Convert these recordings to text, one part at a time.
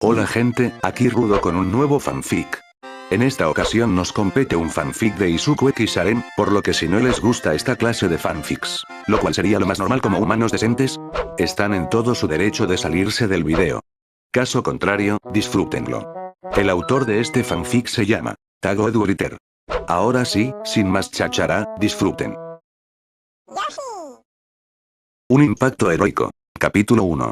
Hola gente, aquí Rudo con un nuevo fanfic. En esta ocasión nos compete un fanfic de Izuku X Harem, por lo que si no les gusta esta clase de fanfics, lo cual sería lo más normal como humanos decentes, están en todo su derecho de salirse del video. Caso contrario, disfrútenlo. El autor de este fanfic se llama Tago Eduriter. Ahora sí, sin más cháchara, disfruten. Un impacto heroico. Capítulo 1.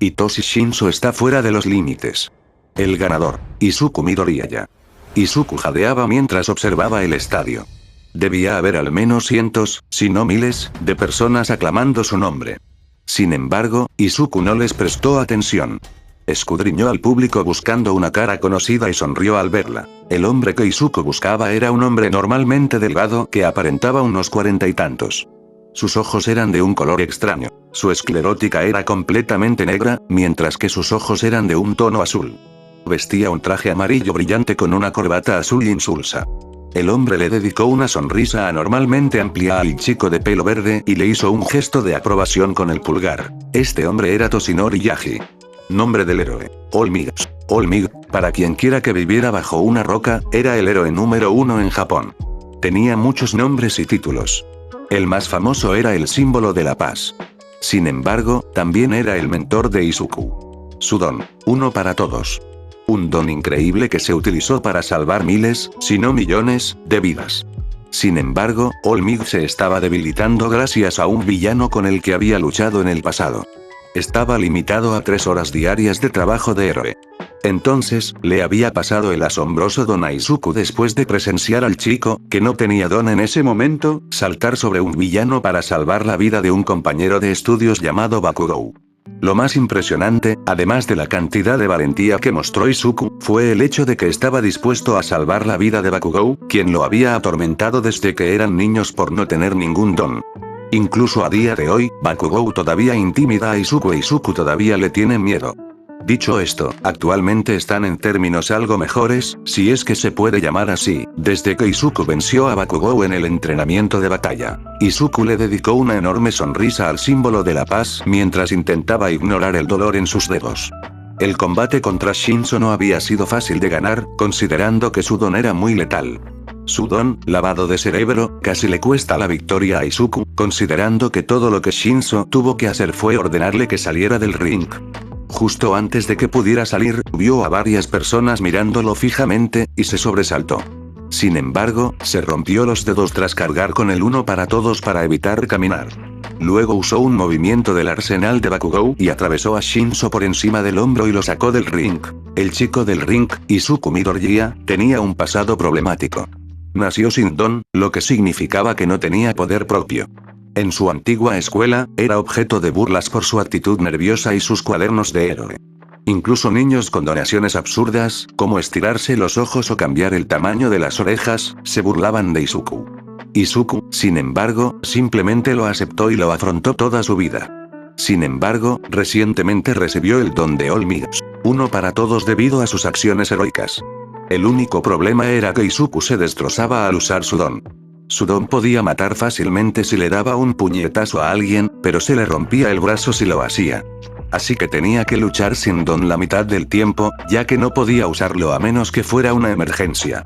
Hitoshi Shinso está fuera de los límites. El ganador, Izuku Midoriyaya. Izuku jadeaba mientras observaba el estadio. Debía haber al menos cientos, si no miles, de personas aclamando su nombre. Sin embargo, Izuku no les prestó atención. Escudriñó al público buscando una cara conocida y sonrió al verla. El hombre que Izuku buscaba era un hombre normalmente delgado que aparentaba unos 40 y tantos. Sus ojos eran de un color extraño. Su esclerótica era completamente negra, mientras que sus ojos eran de un tono azul. Vestía un traje amarillo brillante con una corbata azul insulsa. El hombre le dedicó una sonrisa anormalmente amplia al chico de pelo verde y le hizo un gesto de aprobación con el pulgar. Este hombre era Toshinori Yaji. Nombre del héroe: Olmig. Olmig, para quien quiera que viviera bajo una roca, era el héroe número 1 en Japón. Tenía muchos nombres y títulos. El más famoso era el símbolo de la paz. Sin embargo, también era el mentor de Izuku. Su don, uno para todos. Un don increíble que se utilizó para salvar miles, si no millones, de vidas. Sin embargo, Olmig se estaba debilitando gracias a un villano con el que había luchado en el pasado. Estaba limitado a 3 horas diarias de trabajo de héroe. Entonces, le había pasado el asombroso don a Izuku después de presenciar al chico, que no tenía don en ese momento, saltar sobre un villano para salvar la vida de un compañero de estudios llamado Bakugou. Lo más impresionante, además de la cantidad de valentía que mostró Izuku, fue el hecho de que estaba dispuesto a salvar la vida de Bakugou, quien lo había atormentado desde que eran niños por no tener ningún don. Incluso a día de hoy, Bakugou todavía intimida a Izuku e Izuku todavía le tiene miedo. Dicho esto, actualmente están en términos algo mejores, si es que se puede llamar así, desde que Izuku venció a Bakugou en el entrenamiento de batalla. Izuku le dedicó una enorme sonrisa al símbolo de la paz mientras intentaba ignorar el dolor en sus dedos. El combate contra Shinso no había sido fácil de ganar, considerando que su don era muy letal. Su don, lavado de cerebro, casi le cuesta la victoria a Izuku, considerando que todo lo que Shinso tuvo que hacer fue ordenarle que saliera del ring. Justo antes de que pudiera salir, vio a varias personas mirándolo fijamente, y se sobresaltó. Sin embargo, se rompió los dedos tras cargar con el uno para todos para evitar caminar. Luego usó un movimiento del arsenal de Bakugou y atravesó a Shinso por encima del hombro y lo sacó del ring. El chico del ring, Izuku Midoriya, tenía un pasado problemático. Nació sin don, lo que significaba que no tenía poder propio. En su antigua escuela, era objeto de burlas por su actitud nerviosa y sus cuadernos de héroe. Incluso niños con donaciones absurdas, como estirarse los ojos o cambiar el tamaño de las orejas, se burlaban de Izuku. Izuku, sin embargo, simplemente lo aceptó y lo afrontó toda su vida. Sin embargo, recientemente recibió el don de Olmig, uno para todos debido a sus acciones heroicas. El único problema era que Izuku se destrozaba al usar su don. Su don podía matar fácilmente si le daba un puñetazo a alguien, pero se le rompía el brazo si lo hacía. Así que tenía que luchar sin don la mitad del tiempo, ya que no podía usarlo a menos que fuera una emergencia.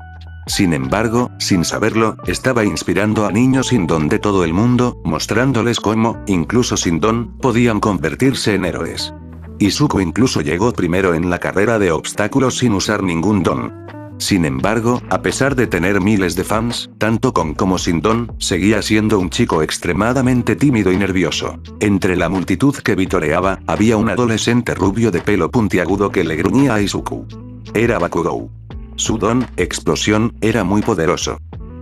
Sin embargo, sin saberlo, estaba inspirando a niños sin don de todo el mundo, mostrándoles cómo, incluso sin don, podían convertirse en héroes. Izuku incluso llegó primero en la carrera de obstáculos sin usar ningún don. Sin embargo, a pesar de tener miles de fans, tanto con como sin don, seguía siendo un chico extremadamente tímido y nervioso. Entre la multitud que vitoreaba, había un adolescente rubio de pelo puntiagudo que le gruñía a Izuku. Era Bakugou. Su don, explosión, era muy poderoso.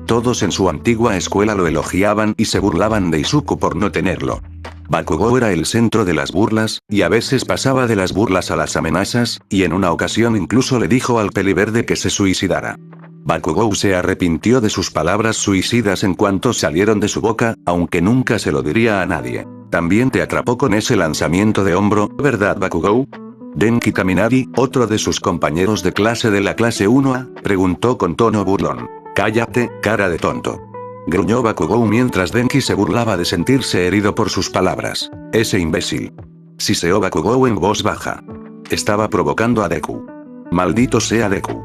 Todos en su antigua escuela lo elogiaban y se burlaban de Izuku por no tenerlo. Bakugou era el centro de las burlas, y a veces pasaba de las burlas a las amenazas, y en una ocasión incluso le dijo al peliverde que se suicidara. Bakugou se arrepintió de sus palabras suicidas en cuanto salieron de su boca, aunque nunca se lo diría a nadie. También te atrapó con ese lanzamiento de hombro, ¿verdad Bakugou? Denki Kaminari, otro de sus compañeros de clase de la clase 1A, preguntó con tono burlón. Cállate, cara de tonto. Gruñó Bakugou mientras Denki se burlaba de sentirse herido por sus palabras. Ese imbécil. Siseó Bakugou en voz baja. Estaba provocando a Deku. Maldito sea Deku.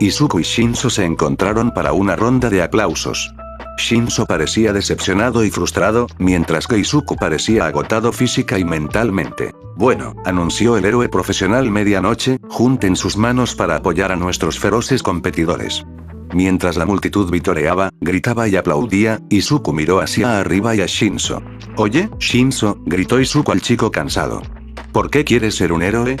Izuku y Shinso se encontraron para una ronda de aplausos. Shinso parecía decepcionado y frustrado, mientras que Izuku parecía agotado física y mentalmente. Bueno, anunció el héroe profesional medianoche, junten sus manos para apoyar a nuestros feroces competidores. Mientras la multitud vitoreaba, gritaba y aplaudía, Izuku miró hacia arriba y a Shinso. Oye, Shinso, gritó Izuku al chico cansado. ¿Por qué quieres ser un héroe?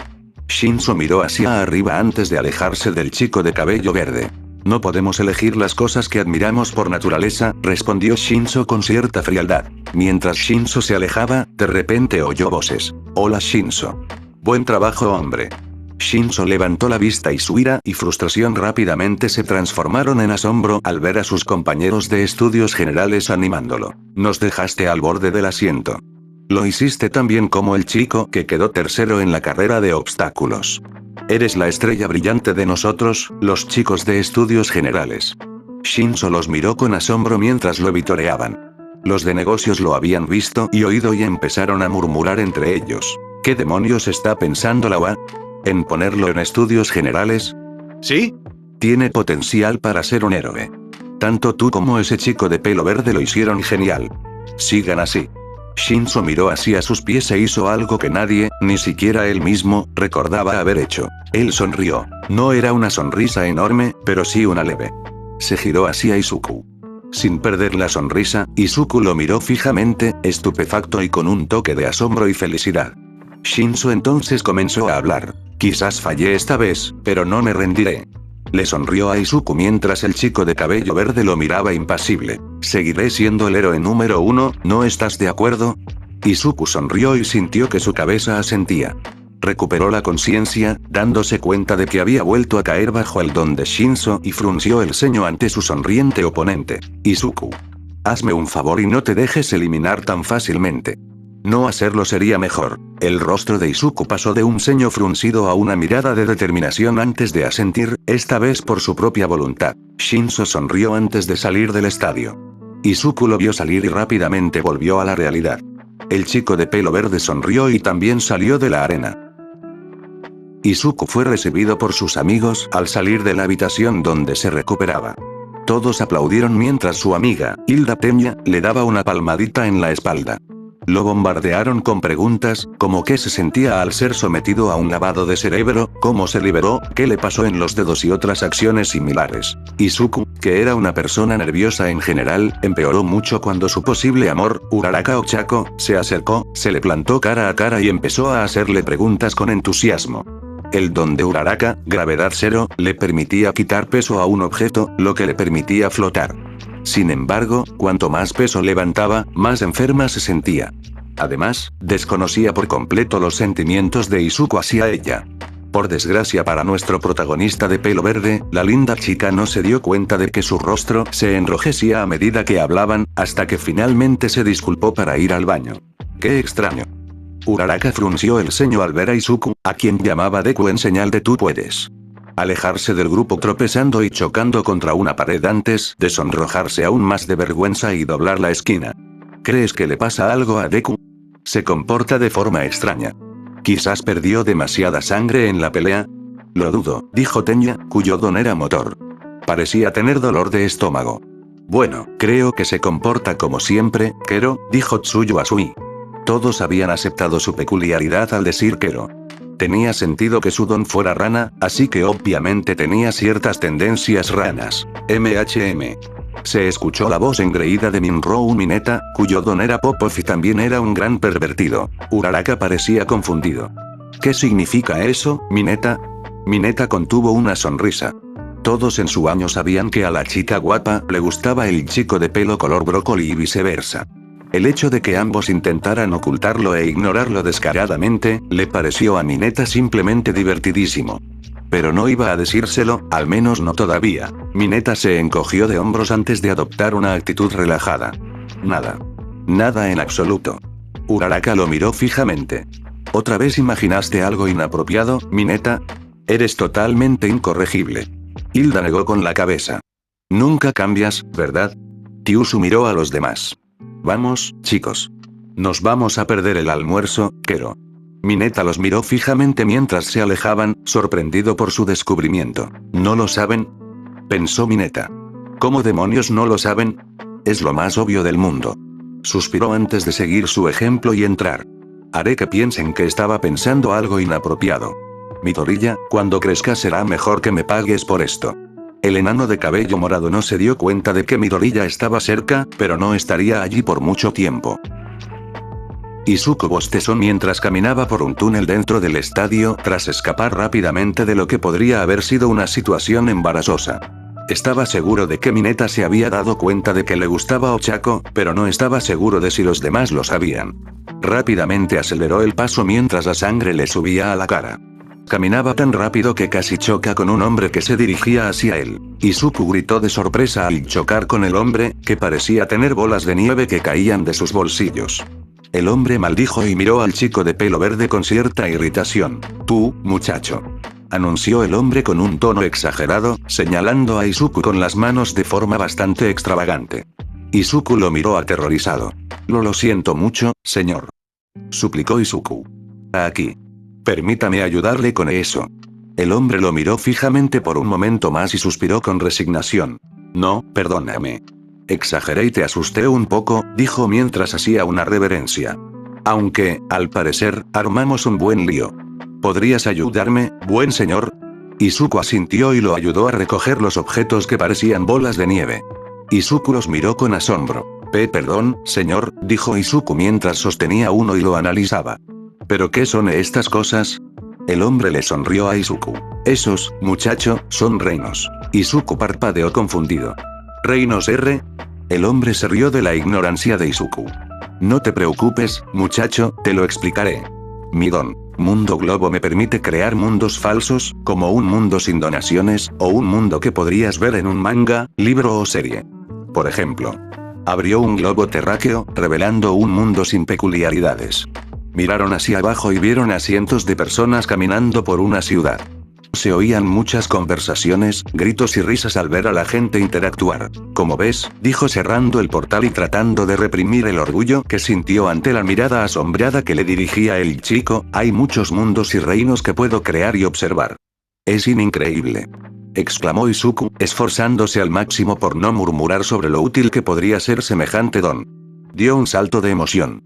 Shinso miró hacia arriba antes de alejarse del chico de cabello verde. No podemos elegir las cosas que admiramos por naturaleza, respondió Shinso con cierta frialdad. Mientras Shinso se alejaba, de repente oyó voces. Hola Shinso. Buen trabajo hombre. Shinso levantó la vista y su ira y frustración rápidamente se transformaron en asombro al ver a sus compañeros de estudios generales animándolo. Nos dejaste al borde del asiento. Lo hiciste tan bien como el chico que quedó tercero en la carrera de obstáculos. Eres la estrella brillante de nosotros, los chicos de estudios generales. Shinso los miró con asombro mientras lo vitoreaban. Los de negocios lo habían visto y oído y empezaron a murmurar entre ellos. ¿Qué demonios está pensando la UA? ¿En ponerlo en estudios generales? ¿Sí? Tiene potencial para ser un héroe. Tanto tú como ese chico de pelo verde lo hicieron genial. Sigan así. Shinso miró hacia sus pies e hizo algo que nadie, ni siquiera él mismo, recordaba haber hecho. Él sonrió. No era una sonrisa enorme, pero sí una leve. Se giró hacia Izuku. Sin perder la sonrisa, Izuku lo miró fijamente, estupefacto y con un toque de asombro y felicidad. Shinso entonces comenzó a hablar. Quizás fallé esta vez, pero no me rendiré. Le sonrió a Izuku mientras el chico de cabello verde lo miraba impasible. Seguiré siendo el héroe número 1, ¿no estás de acuerdo? Izuku sonrió y sintió que su cabeza asentía. Recuperó la conciencia, dándose cuenta de que había vuelto a caer bajo el don de Shinso y frunció el ceño ante su sonriente oponente. Izuku. Hazme un favor y no te dejes eliminar tan fácilmente. No hacerlo sería mejor. El rostro de Izuku pasó de un ceño fruncido a una mirada de determinación antes de asentir, esta vez por su propia voluntad. Shinso sonrió antes de salir del estadio. Izuku lo vio salir y rápidamente volvió a la realidad. El chico de pelo verde sonrió y también salió de la arena. Izuku fue recibido por sus amigos al salir de la habitación donde se recuperaba. Todos aplaudieron mientras su amiga, Hilda Tenya, le daba una palmadita en la espalda. Lo bombardearon con preguntas, como qué se sentía al ser sometido a un lavado de cerebro, cómo se liberó, qué le pasó en los dedos y otras acciones similares. Izuku, que era una persona nerviosa en general, empeoró mucho cuando su posible amor, Uraraka Ochako, se acercó, se le plantó cara a cara y empezó a hacerle preguntas con entusiasmo. El don de Uraraka, gravedad cero, le permitía quitar peso a un objeto, lo que le permitía flotar. Sin embargo, cuanto más peso levantaba, más enferma se sentía. Además, desconocía por completo los sentimientos de Izuku hacia ella. Por desgracia para nuestro protagonista de pelo verde, la linda chica no se dio cuenta de que su rostro se enrojecía a medida que hablaban, hasta que finalmente se disculpó para ir al baño. ¡Qué extraño! Uraraka frunció el ceño al ver a Izuku, a quien llamaba Deku en señal de tú puedes. Alejarse del grupo tropezando y chocando contra una pared antes de sonrojarse aún más de vergüenza y doblar la esquina. ¿Crees que le pasa algo a Deku? Se comporta de forma extraña. ¿Quizás perdió demasiada sangre en la pelea? Lo dudo, dijo Tenya, cuyo don era motor. Parecía tener dolor de estómago. Bueno, creo que se comporta como siempre, Kero, dijo Tsuyu Asui. Todos habían aceptado su peculiaridad al decir Kero. Tenía sentido que su don fuera rana, así que obviamente tenía ciertas tendencias ranas. MHM. Se escuchó la voz engreída de Minrou Mineta, cuyo don era Popov y también era un gran pervertido. Uraraka parecía confundido. ¿Qué significa eso, Mineta? Mineta contuvo una sonrisa. Todos en su año sabían que a la chica guapa le gustaba el chico de pelo color brócoli y viceversa. El hecho de que ambos intentaran ocultarlo e ignorarlo descaradamente, le pareció a Mineta simplemente divertidísimo. Pero no iba a decírselo, al menos no todavía. Mineta se encogió de hombros antes de adoptar una actitud relajada. Nada. Nada en absoluto. Uraraka lo miró fijamente. ¿Otra vez imaginaste algo inapropiado, Mineta? Eres totalmente incorregible. Hilda negó con la cabeza. Nunca cambias, ¿verdad? Kyushu miró a los demás. Vamos, chicos. Nos vamos a perder el almuerzo, Kero. Mineta los miró fijamente mientras se alejaban, sorprendido por su descubrimiento. ¿No lo saben?, pensó Mineta. ¿Cómo demonios no lo saben? Es lo más obvio del mundo. Suspiró antes de seguir su ejemplo y entrar. Haré que piensen que estaba pensando algo inapropiado. Midoriya, cuando crezca será mejor que me pagues por esto. El enano de cabello morado no se dio cuenta de que Midoriya estaba cerca, pero no estaría allí por mucho tiempo. Izuku bostezó mientras caminaba por un túnel dentro del estadio, tras escapar rápidamente de lo que podría haber sido una situación embarazosa. Estaba seguro de que Mineta se había dado cuenta de que le gustaba Ochako, pero no estaba seguro de si los demás lo sabían. Rápidamente aceleró el paso mientras la sangre le subía a la cara. Caminaba tan rápido que casi choca con un hombre que se dirigía hacia él. Izuku gritó de sorpresa al chocar con el hombre, que parecía tener bolas de nieve que caían de sus bolsillos. El hombre maldijo y miró al chico de pelo verde con cierta irritación. «Tú, muchacho», anunció el hombre con un tono exagerado, señalando a Izuku con las manos de forma bastante extravagante. Izuku lo miró aterrorizado. Lo siento mucho, señor», suplicó Izuku. «Aquí. Permítame ayudarle con eso». El hombre lo miró fijamente por un momento más y suspiró con resignación. «No, perdóname. Exageré y te asusté un poco», dijo mientras hacía una reverencia. «Aunque, al parecer, armamos un buen lío. ¿Podrías ayudarme, buen señor?». Izuku asintió y lo ayudó a recoger los objetos que parecían bolas de nieve. Izuku los miró con asombro. Perdón, señor», dijo Izuku mientras sostenía uno y lo analizaba. «¿Pero qué son estas cosas?». El hombre le sonrió a Izuku. «Esos, muchacho, son reinos». Izuku parpadeó confundido. «¿Reinos R?». El hombre se rió de la ignorancia de Izuku. «No te preocupes, muchacho, te lo explicaré. Mi don, Mundo Globo, me permite crear mundos falsos, como un mundo sin donaciones, o un mundo que podrías ver en un manga, libro o serie. Por ejemplo, abrió un globo terráqueo, revelando un mundo sin peculiaridades. Miraron hacia abajo y vieron a cientos de personas caminando por una ciudad. Se oían muchas conversaciones, gritos y risas al ver a la gente interactuar. «Como ves», dijo cerrando el portal y tratando de reprimir el orgullo que sintió ante la mirada asombrada que le dirigía el chico, «hay muchos mundos y reinos que puedo crear y observar. Es increíble», exclamó Izuku, esforzándose al máximo por no murmurar sobre lo útil que podría ser semejante don. Dio un salto de emoción.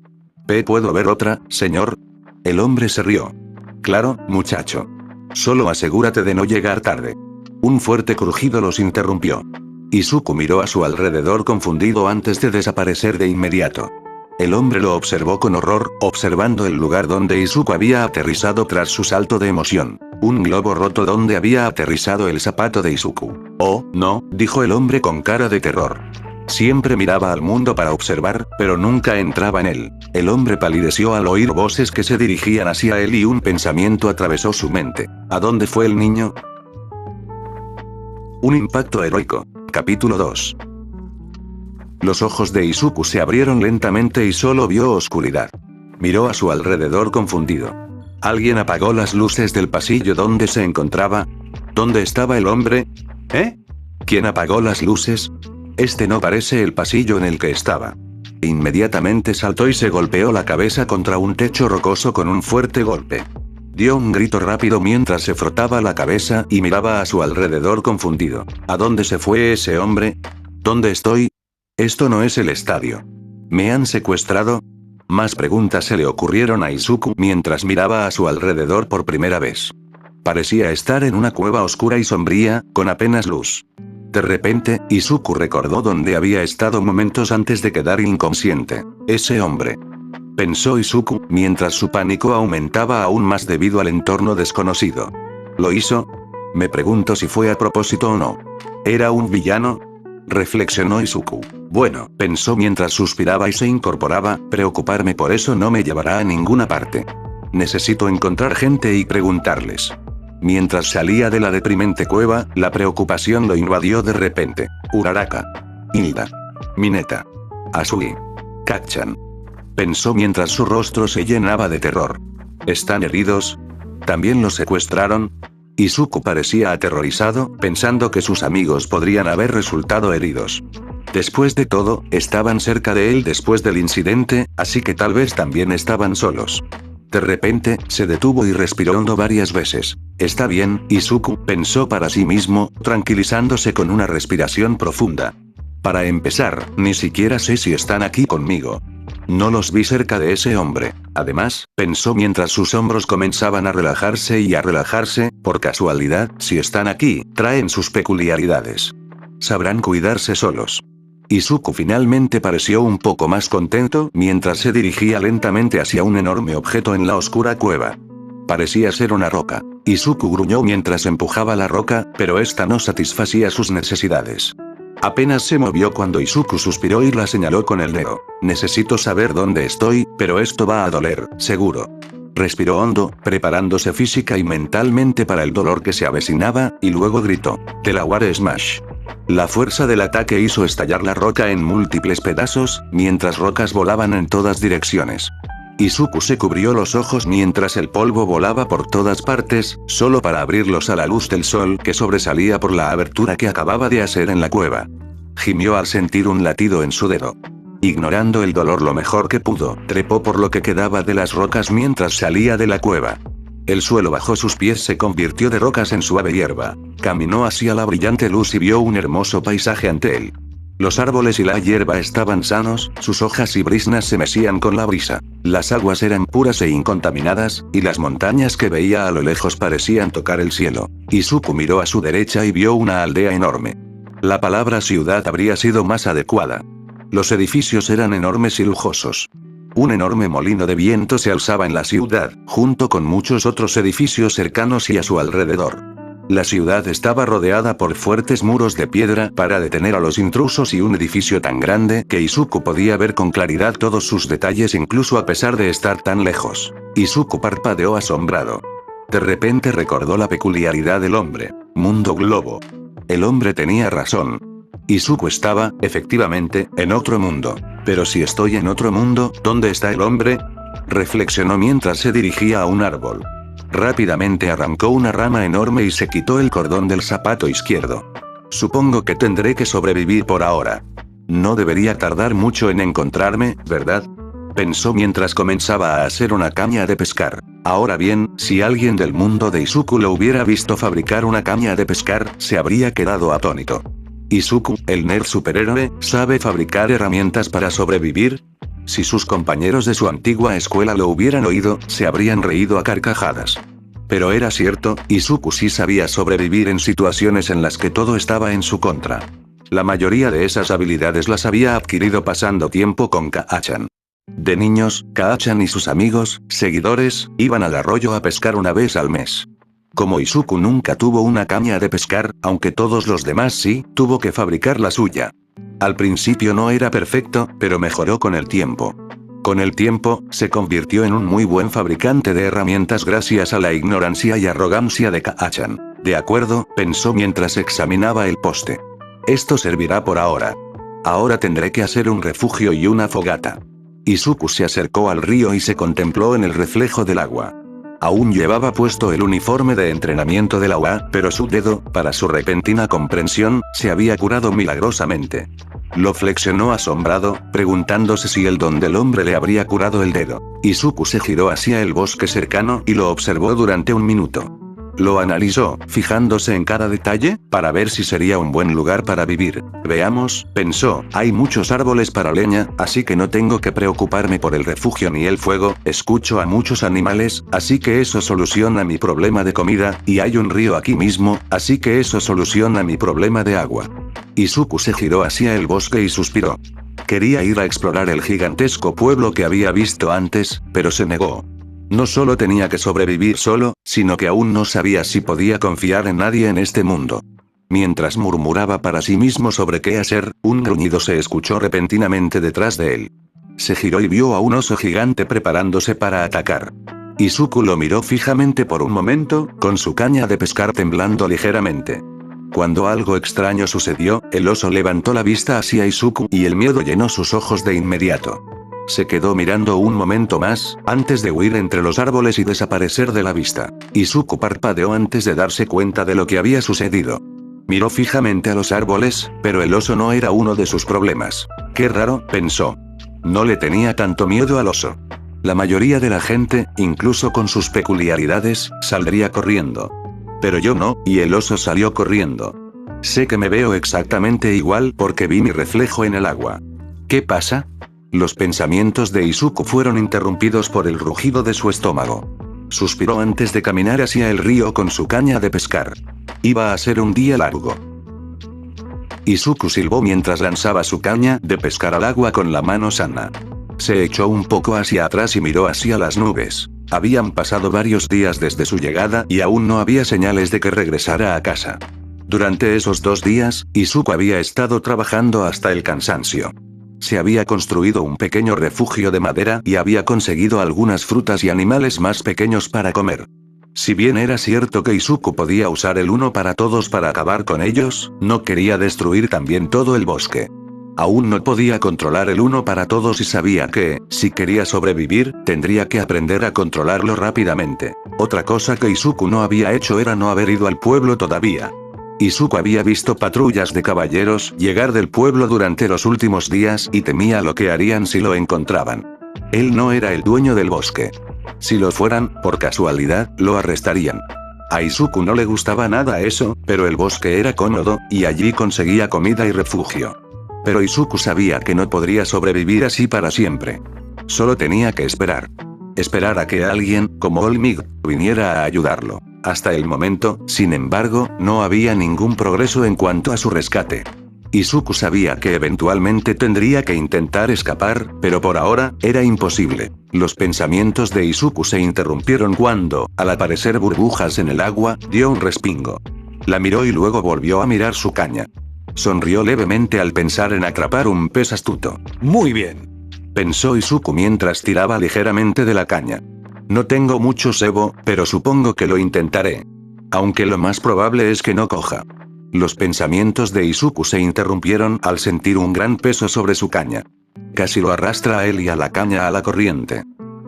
¿Puedo ver otra, señor?». El hombre se rió. «Claro, muchacho. Solo asegúrate de no llegar tarde». Un fuerte crujido los interrumpió. Izuku miró a su alrededor confundido antes de desaparecer de inmediato. El hombre lo observó con horror, observando el lugar donde Izuku había aterrizado tras su salto de emoción. Un globo roto donde había aterrizado el zapato de Izuku. «Oh, no», dijo el hombre con cara de terror. Siempre miraba al mundo para observar, pero nunca entraba en él. El hombre palideció al oír voces que se dirigían hacia él y un pensamiento atravesó su mente. ¿A dónde fue el niño? Un impacto heroico. Capítulo 2. Los ojos de Izuku se abrieron lentamente y solo vio oscuridad. Miró a su alrededor confundido. ¿Alguien apagó las luces del pasillo donde se encontraba? ¿Dónde estaba el hombre? ¿Quién apagó las luces? Este no parece el pasillo en el que estaba. Inmediatamente saltó y se golpeó la cabeza contra un techo rocoso con un fuerte golpe. Dio un grito rápido mientras se frotaba la cabeza y miraba a su alrededor confundido. ¿A dónde se fue ese hombre? ¿Dónde estoy? Esto no es el estadio. ¿Me han secuestrado? Más preguntas se le ocurrieron a Izuku mientras miraba a su alrededor por primera vez. Parecía estar en una cueva oscura y sombría, con apenas luz. De repente, Izuku recordó dónde había estado momentos antes de quedar inconsciente. Ese hombre. Pensó Izuku, mientras su pánico aumentaba aún más debido al entorno desconocido. ¿Lo hizo? Me pregunto si fue a propósito o no. ¿Era un villano? Reflexionó Izuku. Bueno, pensó mientras suspiraba y se incorporaba, preocuparme por eso no me llevará a ninguna parte. Necesito encontrar gente y preguntarles. Mientras salía de la deprimente cueva, la preocupación lo invadió de repente. Uraraka. Hilda. Mineta. Asui. Kacchan. Pensó mientras su rostro se llenaba de terror. ¿Están heridos? ¿También los secuestraron? Izuku parecía aterrorizado, pensando que sus amigos podrían haber resultado heridos. Después de todo, estaban cerca de él después del incidente, así que tal vez también estaban solos. De repente, se detuvo y respiró hondo varias veces. Está bien, Izuku, pensó para sí mismo, tranquilizándose con una respiración profunda. Para empezar, ni siquiera sé si están aquí conmigo. No los vi cerca de ese hombre. Además, pensó mientras sus hombros comenzaban a relajarse y a relajarse, por casualidad, si están aquí, traen sus peculiaridades. Sabrán cuidarse solos. Izuku finalmente pareció un poco más contento mientras se dirigía lentamente hacia un enorme objeto en la oscura cueva. Parecía ser una roca. Izuku gruñó mientras empujaba la roca, pero esta no satisfacía sus necesidades. Apenas se movió cuando Izuku suspiró y la señaló con el dedo. Necesito saber dónde estoy, pero esto va a doler, seguro. Respiró hondo, preparándose física y mentalmente para el dolor que se avecinaba, y luego gritó: Delaware Smash. La fuerza del ataque hizo estallar la roca en múltiples pedazos, mientras rocas volaban en todas direcciones. Izuku se cubrió los ojos mientras el polvo volaba por todas partes, solo para abrirlos a la luz del sol que sobresalía por la abertura que acababa de hacer en la cueva. Gimió al sentir un latido en su dedo. Ignorando el dolor lo mejor que pudo, trepó por lo que quedaba de las rocas mientras salía de la cueva. El suelo bajo sus pies se convirtió de rocas en suave hierba. Caminó hacia la brillante luz y vio un hermoso paisaje ante él. Los árboles y la hierba estaban sanos, sus hojas y brisnas se mecían con la brisa. Las aguas eran puras e incontaminadas, y las montañas que veía a lo lejos parecían tocar el cielo. Izuku miró a su derecha y vio una aldea enorme. La palabra ciudad habría sido más adecuada. Los edificios eran enormes y lujosos. Un enorme molino de viento se alzaba en la ciudad, junto con muchos otros edificios cercanos y a su alrededor. La ciudad estaba rodeada por fuertes muros de piedra para detener a los intrusos y un edificio tan grande que Izuku podía ver con claridad todos sus detalles incluso a pesar de estar tan lejos. Izuku parpadeó asombrado. De repente recordó la peculiaridad del hombre. Mundo globo. El hombre tenía razón. Izuku estaba, efectivamente, en otro mundo. Pero si estoy en otro mundo, ¿dónde está el hombre? Reflexionó mientras se dirigía a un árbol. Rápidamente arrancó una rama enorme y se quitó el cordón del zapato izquierdo. Supongo que tendré que sobrevivir por ahora. No debería tardar mucho en encontrarme, ¿verdad? Pensó mientras comenzaba a hacer una caña de pescar. Ahora bien, si alguien del mundo de Izuku lo hubiera visto fabricar una caña de pescar, se habría quedado atónito. ¿Izuku, el nerd superhéroe, sabe fabricar herramientas para sobrevivir? Si sus compañeros de su antigua escuela lo hubieran oído, se habrían reído a carcajadas. Pero era cierto, Izuku sí sabía sobrevivir en situaciones en las que todo estaba en su contra. La mayoría de esas habilidades las había adquirido pasando tiempo con Kaachan. De niños, Kaachan y sus amigos, seguidores, iban al arroyo a pescar una vez al mes. Como Izuku nunca tuvo una caña de pescar, aunque todos los demás sí, tuvo que fabricar la suya. Al principio no era perfecto, pero mejoró con el tiempo. Con el tiempo, se convirtió en un muy buen fabricante de herramientas gracias a la ignorancia y arrogancia de Kaachan. De acuerdo, pensó mientras examinaba el poste. Esto servirá por ahora. Ahora tendré que hacer un refugio y una fogata. Izuku se acercó al río y se contempló en el reflejo del agua. Aún llevaba puesto el uniforme de entrenamiento de la UA, pero su dedo, para su repentina comprensión, se había curado milagrosamente. Lo flexionó asombrado, preguntándose si el don del hombre le habría curado el dedo. Izuku se giró hacia el bosque cercano y lo observó durante un minuto. Lo analizó, fijándose en cada detalle, para ver si sería un buen lugar para vivir. Veamos, pensó, hay muchos árboles para leña, así que no tengo que preocuparme por el refugio ni el fuego, escucho a muchos animales, así que eso soluciona mi problema de comida, y hay un río aquí mismo, así que eso soluciona mi problema de agua. Izuku se giró hacia el bosque y suspiró. Quería ir a explorar el gigantesco pueblo que había visto antes, pero se negó. No solo tenía que sobrevivir solo, sino que aún no sabía si podía confiar en nadie en este mundo. Mientras murmuraba para sí mismo sobre qué hacer, un gruñido se escuchó repentinamente detrás de él. Se giró y vio a un oso gigante preparándose para atacar. Izuku lo miró fijamente por un momento, con su caña de pescar temblando ligeramente. Cuando algo extraño sucedió, el oso levantó la vista hacia Izuku y el miedo llenó sus ojos de inmediato. Se quedó mirando un momento más, antes de huir entre los árboles y desaparecer de la vista. Izuku parpadeó antes de darse cuenta de lo que había sucedido. Miró fijamente a los árboles, pero el oso no era uno de sus problemas. Qué raro, pensó. No le tenía tanto miedo al oso. La mayoría de la gente, incluso con sus peculiaridades, saldría corriendo. Pero yo no, y el oso salió corriendo. Sé que me veo exactamente igual porque vi mi reflejo en el agua. ¿Qué pasa? Los pensamientos de Izuku fueron interrumpidos por el rugido de su estómago. Suspiró antes de caminar hacia el río con su caña de pescar. Iba a ser un día largo. Izuku silbó mientras lanzaba su caña de pescar al agua con la mano sana. Se echó un poco hacia atrás y miró hacia las nubes. Habían pasado varios días desde su llegada y aún no había señales de que regresara a casa. Durante esos 2 días, Izuku había estado trabajando hasta el cansancio. Se había construido un pequeño refugio de madera y había conseguido algunas frutas y animales más pequeños para comer. Si bien era cierto que Izuku podía usar el uno para todos para acabar con ellos, no quería destruir también todo el bosque. Aún no podía controlar el uno para todos y sabía que, si quería sobrevivir, tendría que aprender a controlarlo rápidamente. Otra cosa que Izuku no había hecho era no haber ido al pueblo todavía. Izuku había visto patrullas de caballeros llegar del pueblo durante los últimos días y temía lo que harían si lo encontraban. Él no era el dueño del bosque. Si lo fueran, por casualidad, lo arrestarían. A Izuku no le gustaba nada eso, pero el bosque era cómodo, y allí conseguía comida y refugio. Pero Izuku sabía que no podría sobrevivir así para siempre. Solo tenía que esperar. Esperar a que alguien, como Olmig, viniera a ayudarlo. Hasta el momento, sin embargo, no había ningún progreso en cuanto a su rescate. Izuku sabía que eventualmente tendría que intentar escapar, pero por ahora, era imposible. Los pensamientos de Izuku se interrumpieron cuando, al aparecer burbujas en el agua, dio un respingo. La miró y luego volvió a mirar su caña. Sonrió levemente al pensar en atrapar un pez astuto. Muy bien, Pensó Izuku mientras tiraba ligeramente de la caña. No tengo mucho cebo, pero supongo que lo intentaré. Aunque lo más probable es que no coja. Los pensamientos de Izuku se interrumpieron al sentir un gran peso sobre su caña. Casi lo arrastra a él y a la caña a la corriente.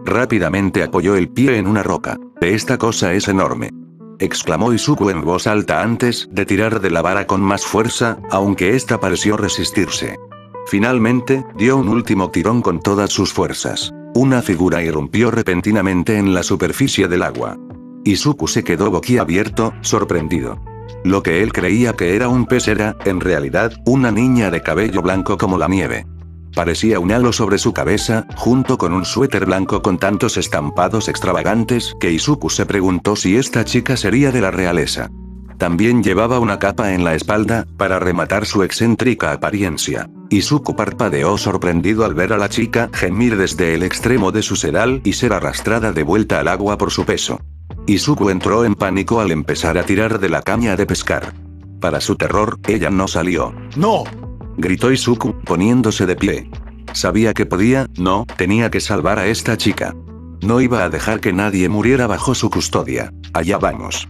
Rápidamente apoyó el pie en una roca. Esta cosa es enorme. Exclamó Izuku en voz alta antes de tirar de la vara con más fuerza, aunque ésta pareció resistirse. Finalmente, dio un último tirón con todas sus fuerzas. Una figura irrumpió repentinamente en la superficie del agua. Izuku se quedó boquiabierto, sorprendido. Lo que él creía que era un pez era, en realidad, una niña de cabello blanco como la nieve. Parecía un halo sobre su cabeza, junto con un suéter blanco con tantos estampados extravagantes que Izuku se preguntó si esta chica sería de la realeza. También llevaba una capa en la espalda, para rematar su excéntrica apariencia. Izuku parpadeó sorprendido al ver a la chica gemir desde el extremo de su sedal y ser arrastrada de vuelta al agua por su peso. Izuku entró en pánico al empezar a tirar de la caña de pescar. Para su terror, ella no salió. no. Gritó Izuku, poniéndose de pie. Sabía que tenía que salvar a esta chica. No iba a dejar que nadie muriera bajo su custodia. Allá vamos.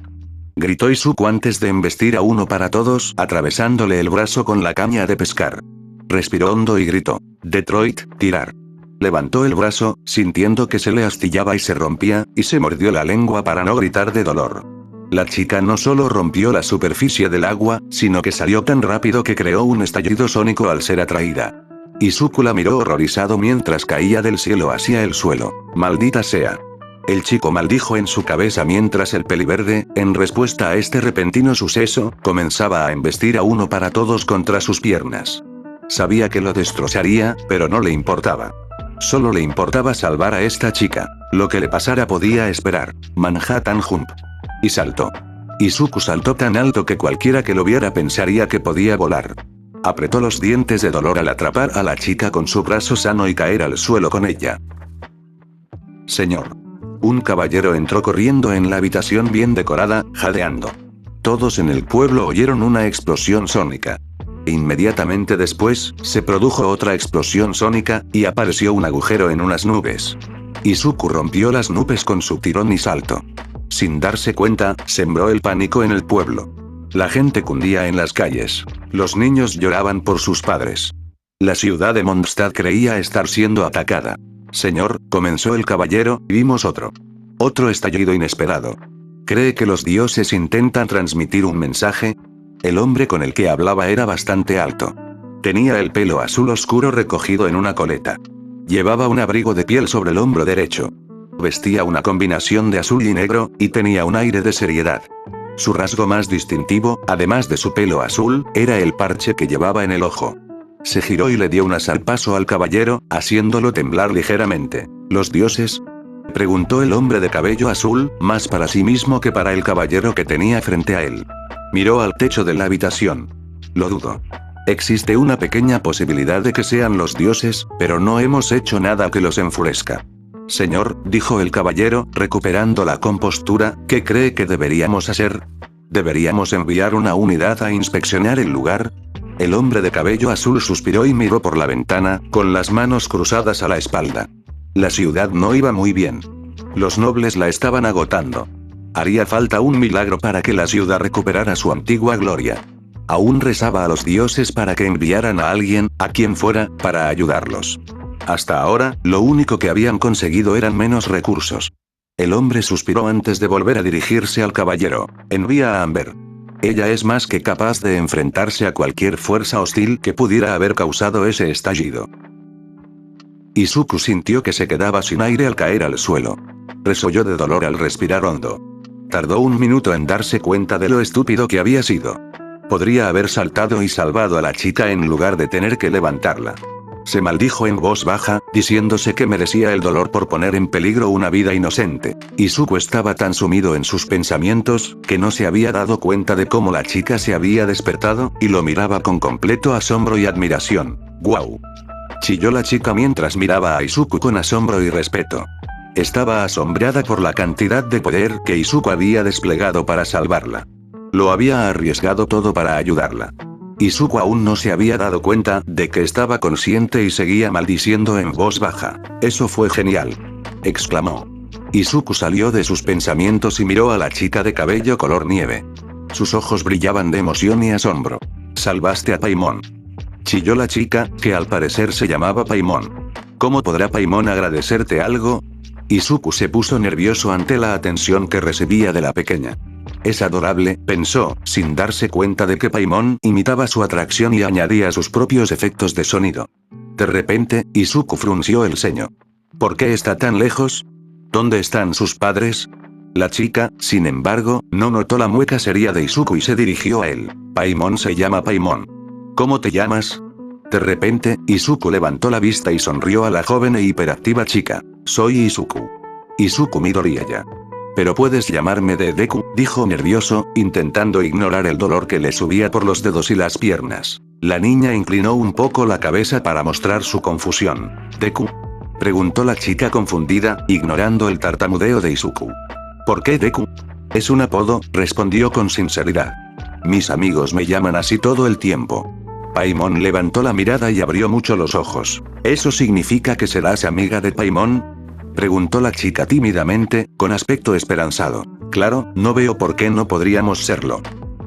Gritó Izuku antes de embestir a uno para todos, atravesándole el brazo con la caña de pescar. Respiró hondo y gritó: Detroit, tirar. Levantó el brazo, sintiendo que se le astillaba y se rompía, y se mordió la lengua para no gritar de dolor. La chica no solo rompió la superficie del agua, sino que salió tan rápido que creó un estallido sónico al ser atraída. Izuku la miró horrorizado mientras caía del cielo hacia el suelo. Maldita sea. El chico maldijo en su cabeza mientras el peliverde, en respuesta a este repentino suceso, comenzaba a embestir a uno para todos contra sus piernas. Sabía que lo destrozaría, pero no le importaba. Solo le importaba salvar a esta chica. Lo que le pasara podía esperar. Manhattan Jump. Y saltó. Izuku saltó tan alto que cualquiera que lo viera pensaría que podía volar. Apretó los dientes de dolor al atrapar a la chica con su brazo sano y caer al suelo con ella. Señor. Un caballero entró corriendo en la habitación bien decorada, jadeando. Todos en el pueblo oyeron una explosión sónica. Inmediatamente después, se produjo otra explosión sónica, y apareció un agujero en unas nubes. Izuku rompió las nubes con su tirón y salto. Sin darse cuenta, sembró el pánico en el pueblo. La gente cundía en las calles. Los niños lloraban por sus padres. La ciudad de Mondstadt creía estar siendo atacada. Señor, comenzó el caballero, vimos otro estallido inesperado. ¿Cree que los dioses intentan transmitir un mensaje? El hombre con el que hablaba era bastante alto. Tenía el pelo azul oscuro recogido en una coleta. Llevaba un abrigo de piel sobre el hombro derecho. Vestía una combinación de azul y negro, y tenía un aire de seriedad. Su rasgo más distintivo, además de su pelo azul, era el parche que llevaba en el ojo. Se giró y le dio un zarpazo al caballero, haciéndolo temblar ligeramente. ¿Los dioses?, preguntó el hombre de cabello azul, más para sí mismo que para el caballero que tenía frente a él. Miró al techo de la habitación. Lo dudo. Existe una pequeña posibilidad de que sean los dioses, pero no hemos hecho nada que los enfurezca. Señor, dijo el caballero, recuperando la compostura, ¿qué cree que deberíamos hacer? ¿Deberíamos enviar una unidad a inspeccionar el lugar? El hombre de cabello azul suspiró y miró por la ventana, con las manos cruzadas a la espalda. La ciudad no iba muy bien. Los nobles la estaban agotando. Haría falta un milagro para que la ciudad recuperara su antigua gloria. Aún rezaba a los dioses para que enviaran a alguien, a quien fuera, para ayudarlos. Hasta ahora, lo único que habían conseguido eran menos recursos. El hombre suspiró antes de volver a dirigirse al caballero. Envía a Amber. Ella es más que capaz de enfrentarse a cualquier fuerza hostil que pudiera haber causado ese estallido. Izuku sintió que se quedaba sin aire al caer al suelo. Resolló de dolor al respirar hondo. Tardó un minuto en darse cuenta de lo estúpido que había sido. Podría haber saltado y salvado a la chica en lugar de tener que levantarla. Se maldijo en voz baja, diciéndose que merecía el dolor por poner en peligro una vida inocente. Izuku estaba tan sumido en sus pensamientos, que no se había dado cuenta de cómo la chica se había despertado, y lo miraba con completo asombro y admiración. ¡Guau! Chilló la chica mientras miraba a Izuku con asombro y respeto. Estaba asombrada por la cantidad de poder que Izuku había desplegado para salvarla. Lo había arriesgado todo para ayudarla. Izuku aún no se había dado cuenta de que estaba consciente y seguía maldiciendo en voz baja. «Eso fue genial», exclamó. Izuku salió de sus pensamientos y miró a la chica de cabello color nieve. Sus ojos brillaban de emoción y asombro. «Salvaste a Paimon», chilló la chica, que al parecer se llamaba Paimon. «¿Cómo podrá Paimon agradecerte algo?». Izuku se puso nervioso ante la atención que recibía de la pequeña. «Es adorable», pensó, sin darse cuenta de que Paimon imitaba su atracción y añadía sus propios efectos de sonido. De repente, Izuku frunció el ceño. ¿Por qué está tan lejos? ¿Dónde están sus padres? La chica, sin embargo, no notó la mueca seria de Izuku y se dirigió a él. «Paimon se llama Paimon. ¿Cómo te llamas?». De repente, Izuku levantó la vista y sonrió a la joven e hiperactiva chica. «Soy Izuku. Izuku Midoriya. Pero puedes llamarme de Deku», dijo nervioso, intentando ignorar el dolor que le subía por los dedos y las piernas. La niña inclinó un poco la cabeza para mostrar su confusión. «¿Deku?», preguntó la chica confundida, ignorando el tartamudeo de Izuku. «¿Por qué Deku?». «Es un apodo», respondió con sinceridad. «Mis amigos me llaman así todo el tiempo». Paimon levantó la mirada y abrió mucho los ojos. «¿Eso significa que serás amiga de Paimon?», preguntó la chica tímidamente, con aspecto esperanzado. «Claro, no veo por qué no podríamos serlo».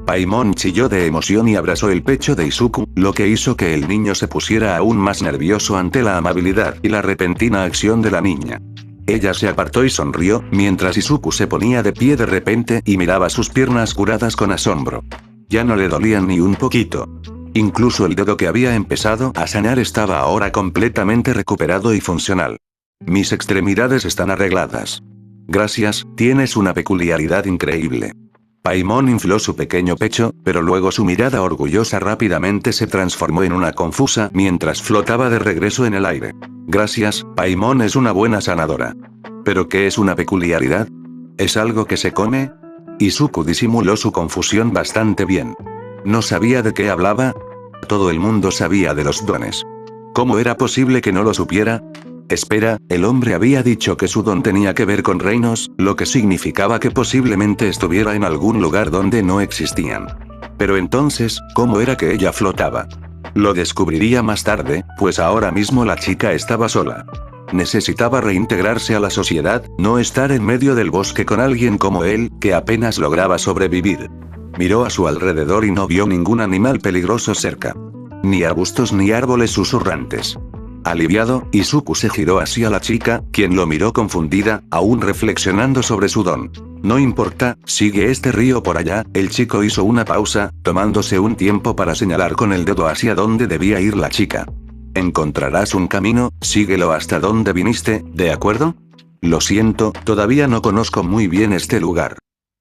Paimon chilló de emoción y abrazó el pecho de Izuku, lo que hizo que el niño se pusiera aún más nervioso ante la amabilidad y la repentina acción de la niña. Ella se apartó y sonrió, mientras Izuku se ponía de pie de repente y miraba sus piernas curadas con asombro. Ya no le dolían ni un poquito. Incluso el dedo que había empezado a sanar estaba ahora completamente recuperado y funcional. «Mis extremidades están arregladas». «Gracias, tienes una peculiaridad increíble». Paimon infló su pequeño pecho, pero luego su mirada orgullosa rápidamente se transformó en una confusa mientras flotaba de regreso en el aire. «Gracias, Paimon es una buena sanadora». «¿Pero qué es una peculiaridad? ¿Es algo que se come?». Izuku disimuló su confusión bastante bien. ¿No sabía de qué hablaba? Todo el mundo sabía de los dones. ¿Cómo era posible que no lo supiera? Espera, el hombre había dicho que su don tenía que ver con reinos, lo que significaba que posiblemente estuviera en algún lugar donde no existían. Pero entonces, ¿cómo era que ella flotaba? Lo descubriría más tarde, pues ahora mismo la chica estaba sola. Necesitaba reintegrarse a la sociedad, no estar en medio del bosque con alguien como él, que apenas lograba sobrevivir. Miró a su alrededor y no vio ningún animal peligroso cerca. Ni arbustos ni árboles susurrantes. Aliviado, Izuku se giró hacia la chica, quien lo miró confundida, aún reflexionando sobre su don. «No importa, sigue este río por allá». El chico hizo una pausa, tomándose un tiempo para señalar con el dedo hacia dónde debía ir la chica. Encontrarás un camino, síguelo hasta donde viniste, ¿de acuerdo? Lo siento, todavía no conozco muy bien este lugar.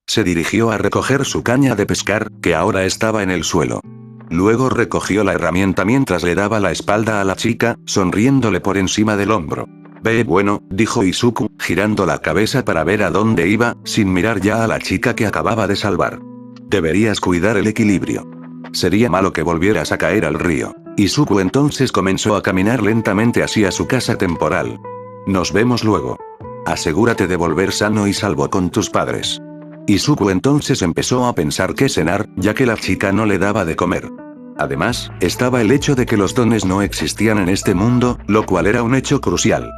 Se dirigió a recoger su caña de pescar, que ahora estaba en el suelo. Luego recogió la herramienta mientras le daba la espalda a la chica, sonriéndole por encima del hombro. Ve bueno, dijo Izuku, girando la cabeza para ver a dónde iba, sin mirar ya a la chica que acababa de salvar. Deberías cuidar el equilibrio. Sería malo que volvieras a caer al río. Izuku entonces comenzó a caminar lentamente hacia su casa temporal. Nos vemos luego. Asegúrate de volver sano y salvo con tus padres. Izuku entonces empezó a pensar qué cenar, ya que la chica no le daba de comer. Además, estaba el hecho de que los dones no existían en este mundo, lo cual era un hecho crucial.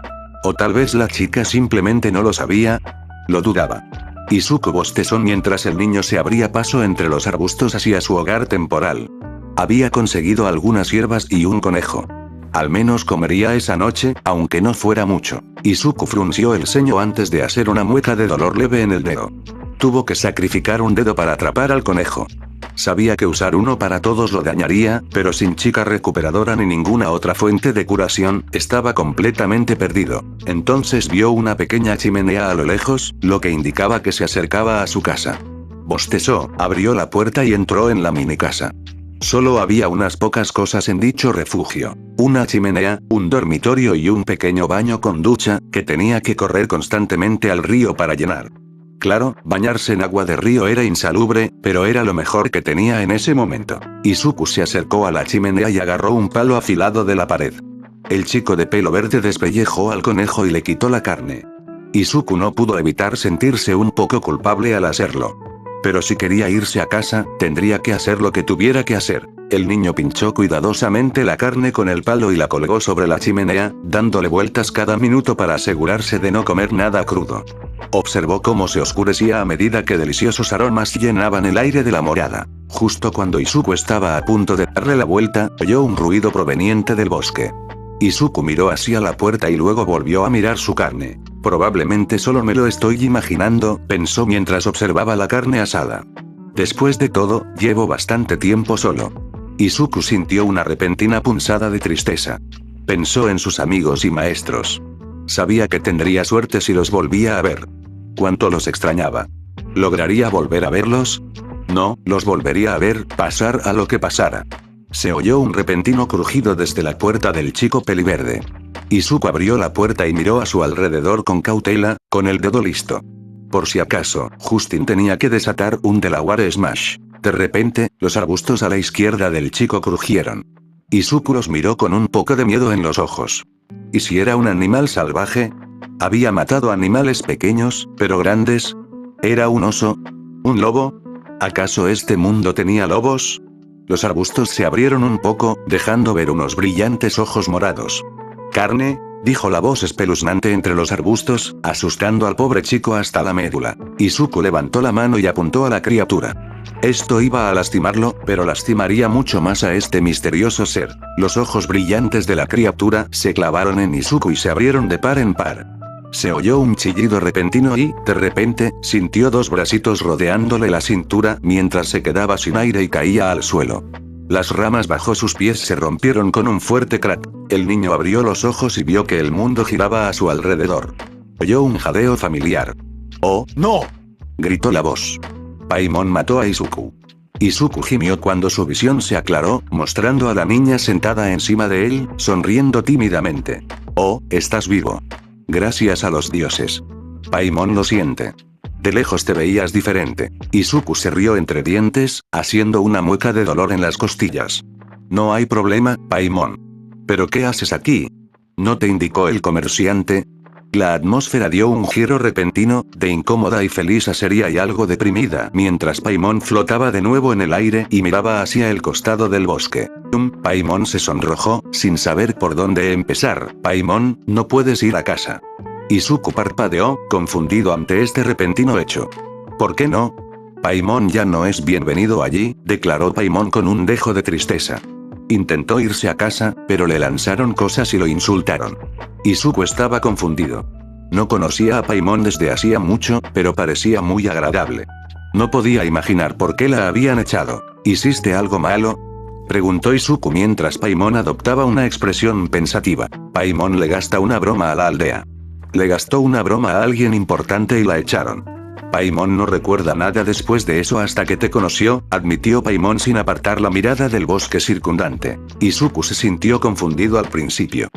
O tal vez la chica simplemente no lo sabía. Lo dudaba. Izuku bostezó mientras el niño se abría paso entre los arbustos hacia su hogar temporal. Había conseguido algunas hierbas y un conejo. Al menos comería esa noche, aunque no fuera mucho. Izuku frunció el ceño antes de hacer una mueca de dolor leve en el dedo. Tuvo que sacrificar un dedo para atrapar al conejo. Sabía que usar uno para todos lo dañaría, pero sin chica recuperadora ni ninguna otra fuente de curación, estaba completamente perdido. Entonces vio una pequeña chimenea a lo lejos, lo que indicaba que se acercaba a su casa. Bostezó, abrió la puerta y entró en la mini casa. Solo había unas pocas cosas en dicho refugio. Una chimenea, un dormitorio y un pequeño baño con ducha, que tenía que correr constantemente al río para llenar. Claro, bañarse en agua de río era insalubre, pero era lo mejor que tenía en ese momento. Izuku se acercó a la chimenea y agarró un palo afilado de la pared. El chico de pelo verde despellejó al conejo y le quitó la carne. Izuku no pudo evitar sentirse un poco culpable al hacerlo. Pero si quería irse a casa, tendría que hacer lo que tuviera que hacer. El niño pinchó cuidadosamente la carne con el palo y la colgó sobre la chimenea, dándole vueltas cada minuto para asegurarse de no comer nada crudo. Observó cómo se oscurecía a medida que deliciosos aromas llenaban el aire de la morada. Justo cuando Izuku estaba a punto de darle la vuelta, oyó un ruido proveniente del bosque. Izuku miró hacia la puerta y luego volvió a mirar su carne. Probablemente solo me lo estoy imaginando, pensó mientras observaba la carne asada. Después de todo, llevo bastante tiempo solo. Izuku sintió una repentina punzada de tristeza. Pensó en sus amigos y maestros. Sabía que tendría suerte si los volvía a ver. Cuánto los extrañaba. ¿Lograría volver a verlos? No, los volvería a ver, pasar a lo que pasara. Se oyó un repentino crujido desde la puerta del chico peliverde. Izuku abrió la puerta y miró a su alrededor con cautela, con el dedo listo. Por si acaso, Justin tenía que desatar un Delaware Smash. De repente, los arbustos a la izquierda del chico crujieron. Izuku los miró con un poco de miedo en los ojos. ¿Y si era un animal salvaje? ¿Había matado animales pequeños, pero grandes? ¿Era un oso? ¿Un lobo? ¿Acaso este mundo tenía lobos? Los arbustos se abrieron un poco, dejando ver unos brillantes ojos morados. ¿Carne?, dijo la voz espeluznante entre los arbustos, asustando al pobre chico hasta la médula. Izuku levantó la mano y apuntó a la criatura. Esto iba a lastimarlo, pero lastimaría mucho más a este misterioso ser. Los ojos brillantes de la criatura se clavaron en Izuku y se abrieron de par en par. Se oyó un chillido repentino y, de repente, sintió dos bracitos rodeándole la cintura mientras se quedaba sin aire y caía al suelo. Las ramas bajo sus pies se rompieron con un fuerte crack. El niño abrió los ojos y vio que el mundo giraba a su alrededor. Oyó un jadeo familiar. ¡Oh, no!, gritó la voz. Paimon mató a Izuku. Izuku gimió cuando su visión se aclaró, mostrando a la niña sentada encima de él, sonriendo tímidamente. «Oh, estás vivo. Gracias a los dioses. Paimon lo siente. De lejos te veías diferente». Izuku se rió entre dientes, haciendo una mueca de dolor en las costillas. «No hay problema, Paimon. ¿Pero qué haces aquí? ¿No te indicó el comerciante?» La atmósfera dio un giro repentino, de incómoda y feliz a seria y algo deprimida, mientras Paimon flotaba de nuevo en el aire y miraba hacia el costado del bosque. Paimon se sonrojó, sin saber por dónde empezar. «Paimon, no puedes ir a casa». Izuku parpadeó, confundido ante este repentino hecho. «¿Por qué no? Paimon ya no es bienvenido allí», declaró Paimon con un dejo de tristeza. Intentó irse a casa, pero le lanzaron cosas y lo insultaron. Izuku estaba confundido. No conocía a Paimon desde hacía mucho, pero parecía muy agradable. No podía imaginar por qué la habían echado. ¿Hiciste algo malo?, Preguntó Izuku mientras Paimon adoptaba una expresión pensativa. Paimon le gasta una broma a la aldea. Le gastó una broma a alguien importante y la echaron. Paimon no recuerda nada después de eso hasta que te conoció, admitió Paimon sin apartar la mirada del bosque circundante. Izuku se sintió confundido al principio.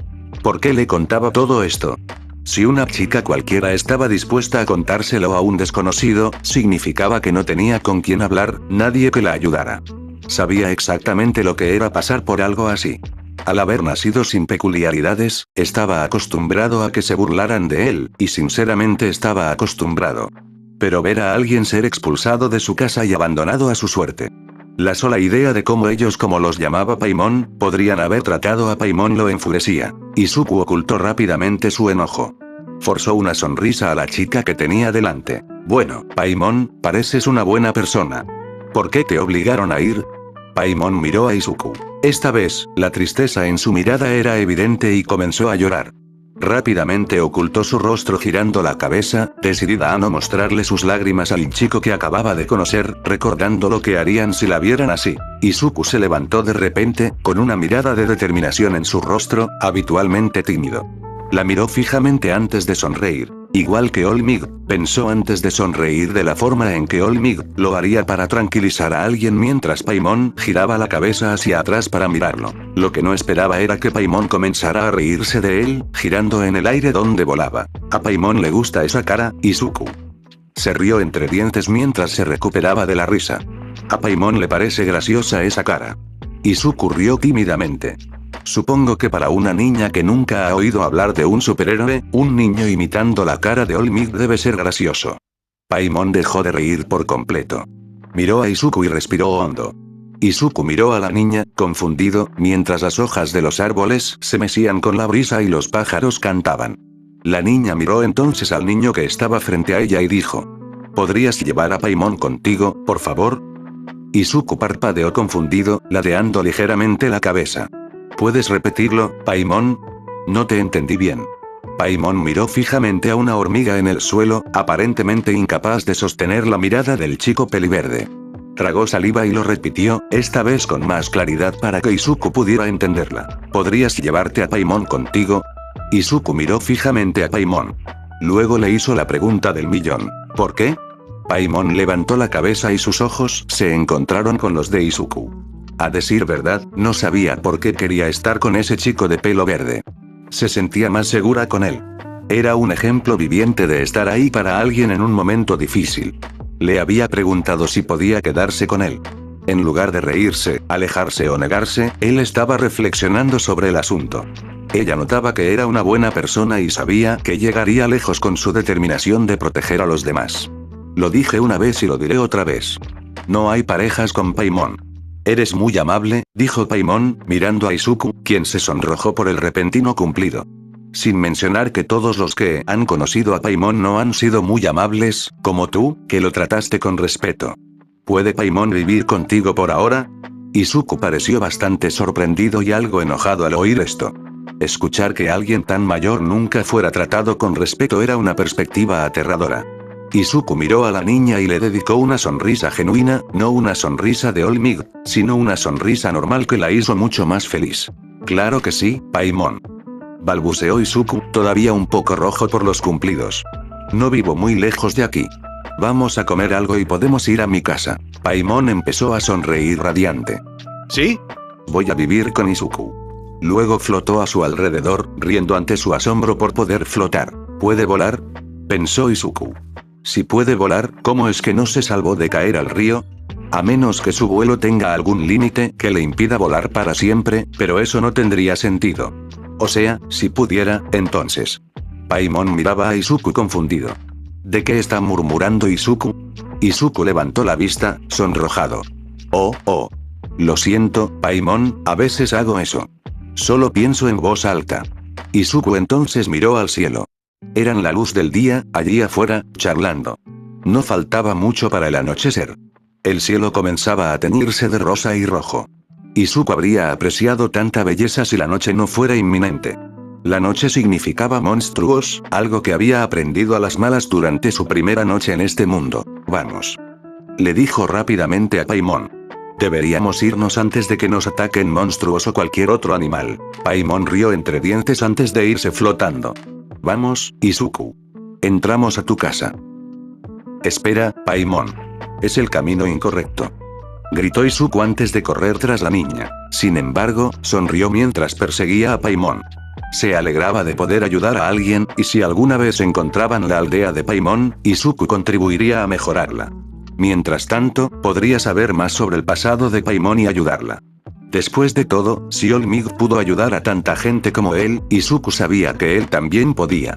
¿Por qué le contaba todo esto? Si una chica cualquiera estaba dispuesta a contárselo a un desconocido, significaba que no tenía con quién hablar, nadie que la ayudara. Sabía exactamente lo que era pasar por algo así. Al haber nacido sin peculiaridades, estaba acostumbrado a que se burlaran de él, y sinceramente estaba acostumbrado. Pero ver a alguien ser expulsado de su casa y abandonado a su suerte. La sola idea de cómo ellos, como los llamaba Paimon, podrían haber tratado a Paimon lo enfurecía. Izuku ocultó rápidamente su enojo. Forzó una sonrisa a la chica que tenía delante. Bueno, Paimon, pareces una buena persona. ¿Por qué te obligaron a ir? Paimon miró a Izuku. Esta vez, la tristeza en su mirada era evidente y comenzó a llorar. Rápidamente ocultó su rostro girando la cabeza, decidida a no mostrarle sus lágrimas al chico que acababa de conocer, recordando lo que harían si la vieran así. Izuku se levantó de repente, con una mirada de determinación en su rostro, habitualmente tímido. La miró fijamente antes de sonreír. Igual que Olmig, pensó antes de sonreír de la forma en que Olmig lo haría para tranquilizar a alguien mientras Paimon giraba la cabeza hacia atrás para mirarlo. Lo que no esperaba era que Paimon comenzara a reírse de él, girando en el aire donde volaba. A Paimon le gusta esa cara, Izuku. Se rió entre dientes mientras se recuperaba de la risa. A Paimon le parece graciosa esa cara. Izuku rió tímidamente. Supongo que para una niña que nunca ha oído hablar de un superhéroe, un niño imitando la cara de Olmig debe ser gracioso. Paimon dejó de reír por completo. Miró a Izuku y respiró hondo. Izuku miró a la niña, confundido, mientras las hojas de los árboles se mecían con la brisa y los pájaros cantaban. La niña miró entonces al niño que estaba frente a ella y dijo: ¿Podrías llevar a Paimon contigo, por favor? Izuku parpadeó confundido, ladeando ligeramente la cabeza. ¿Puedes repetirlo, Paimon? No te entendí bien. Paimon miró fijamente a una hormiga en el suelo, aparentemente incapaz de sostener la mirada del chico peliverde. Tragó saliva y lo repitió, esta vez con más claridad para que Izuku pudiera entenderla. ¿Podrías llevarte a Paimon contigo? Izuku miró fijamente a Paimon. Luego le hizo la pregunta del millón. ¿Por qué? Paimon levantó la cabeza y sus ojos se encontraron con los de Izuku. A decir verdad, no sabía por qué quería estar con ese chico de pelo verde. Se sentía más segura con él. Era un ejemplo viviente de estar ahí para alguien en un momento difícil. Le había preguntado si podía quedarse con él. En lugar de reírse, alejarse o negarse, él estaba reflexionando sobre el asunto. Ella notaba que era una buena persona y sabía que llegaría lejos con su determinación de proteger a los demás. Lo dije una vez y lo diré otra vez. No hay parejas con Paimon. Eres muy amable, dijo Paimon, mirando a Izuku, quien se sonrojó por el repentino cumplido. Sin mencionar que todos los que han conocido a Paimon no han sido muy amables, como tú, que lo trataste con respeto. ¿Puede Paimon vivir contigo por ahora? Izuku pareció bastante sorprendido y algo enojado al oír esto. Escuchar que alguien tan mayor nunca fuera tratado con respeto era una perspectiva aterradora. Izuku miró a la niña y le dedicó una sonrisa genuina, no una sonrisa de Olmig, sino una sonrisa normal que la hizo mucho más feliz. Claro que sí, Paimon. Balbuceó Izuku, todavía un poco rojo por los cumplidos. No vivo muy lejos de aquí. Vamos a comer algo y podemos ir a mi casa. Paimon empezó a sonreír radiante. ¿Sí? Voy a vivir con Izuku. Luego flotó a su alrededor, riendo ante su asombro por poder flotar. ¿Puede volar? Pensó Izuku. Si puede volar, ¿cómo es que no se salvó de caer al río? A menos que su vuelo tenga algún límite que le impida volar para siempre, pero eso no tendría sentido. O sea, si pudiera, entonces. Paimon miraba a Izuku confundido. ¿De qué está murmurando Izuku? Izuku levantó la vista, sonrojado. Oh. Lo siento, Paimon, a veces hago eso. Solo pienso en voz alta. Izuku entonces miró al cielo. Eran la luz del día, allí afuera, charlando. No faltaba mucho para el anochecer. El cielo comenzaba a teñirse de rosa y rojo. Izuku habría apreciado tanta belleza si la noche no fuera inminente. La noche significaba monstruos, algo que había aprendido a las malas durante su primera noche en este mundo. Vamos. Le dijo rápidamente a Paimon. Deberíamos irnos antes de que nos ataquen monstruos o cualquier otro animal. Paimon rió entre dientes antes de irse flotando. Vamos, Izuku. Entramos a tu casa. Espera, Paimon. Es el camino incorrecto. Gritó Izuku antes de correr tras la niña. Sin embargo, sonrió mientras perseguía a Paimon. Se alegraba de poder ayudar a alguien, y si alguna vez encontraban la aldea de Paimon, Izuku contribuiría a mejorarla. Mientras tanto, podría saber más sobre el pasado de Paimon y ayudarla. Después de todo, si All Might pudo ayudar a tanta gente como él, Izuku sabía que él también podía.